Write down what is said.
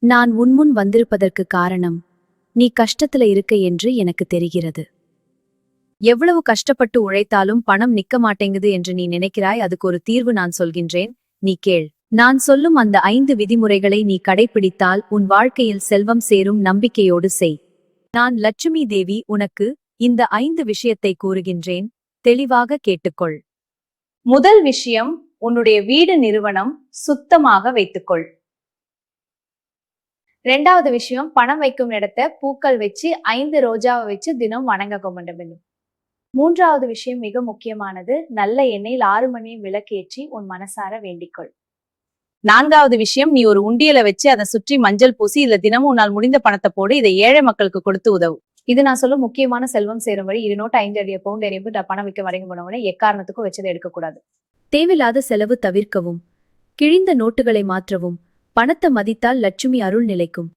நான் உன்முன் வந்திருப்பதற்கு காரணம் நீ கஷ்டத்துல இருக்க என்று எனக்கு தெரிகிறது. எவ்வளவு கஷ்டப்பட்டு உழைத்தாலும் பணம் நிக்க மாட்டேங்குது என்று நீ நினைக்கிறாய். அதுக்கு ஒரு தீர்வு நான் சொல்கின்றேன், நீ கேள். நான் சொல்லும் அந்த 5 விதிமுறைகளை நீ கடைப்பிடித்தால் உன் வாழ்க்கையில் செல்வம் சேரும். நம்பிக்கையோடு செய். நான் லட்சுமி தேவி உனக்கு இந்த 5 விஷயத்தை கூறுகின்றேன், தெளிவாக கேட்டுக்கொள். முதல் விஷயம், உன்னுடைய வீடு நிறுவனம் சுத்தமாக வைத்துக்கொள். ரெண்டாவது விஷயம், பணம் வைக்கும் இடத்தை பூக்கள் வச்சு 5 ரோஜாவை வச்சு தினம் வணங்க வேண்டும். மூன்றாவது விஷயம் மிக முக்கியமானது, நல்ல எண்ணெயில் 6 மணி விளக்கேற்றி உன் மனசார வேண்டிக்கொள். நான்காவது விஷயம், நீ ஒரு உண்டியலை வச்சு அதை சுற்றி மஞ்சள் பூசி இதுல தினமும் உன்னால் முடிந்த பணத்தை போடு. இதை ஏழை மக்களுக்கு கொடுத்து உதவு. இது நான் சொல்ல முக்கியமான செல்வம் சேரும் வழி. இது நோட்டு 5 அடி பவுண்ட் எறிவு பணம் வைக்க வரைக்கும் போனவனே எக்காரணத்துக்கும் வச்சதை எடுக்கக்கூடாது. தேவையில்லாத செலவு தவிர்க்கவும், கிழிந்த நோட்டுகளை மாற்றவும். பணத்தை மதித்தால் லட்சுமி அருள் நிலைக்கும்.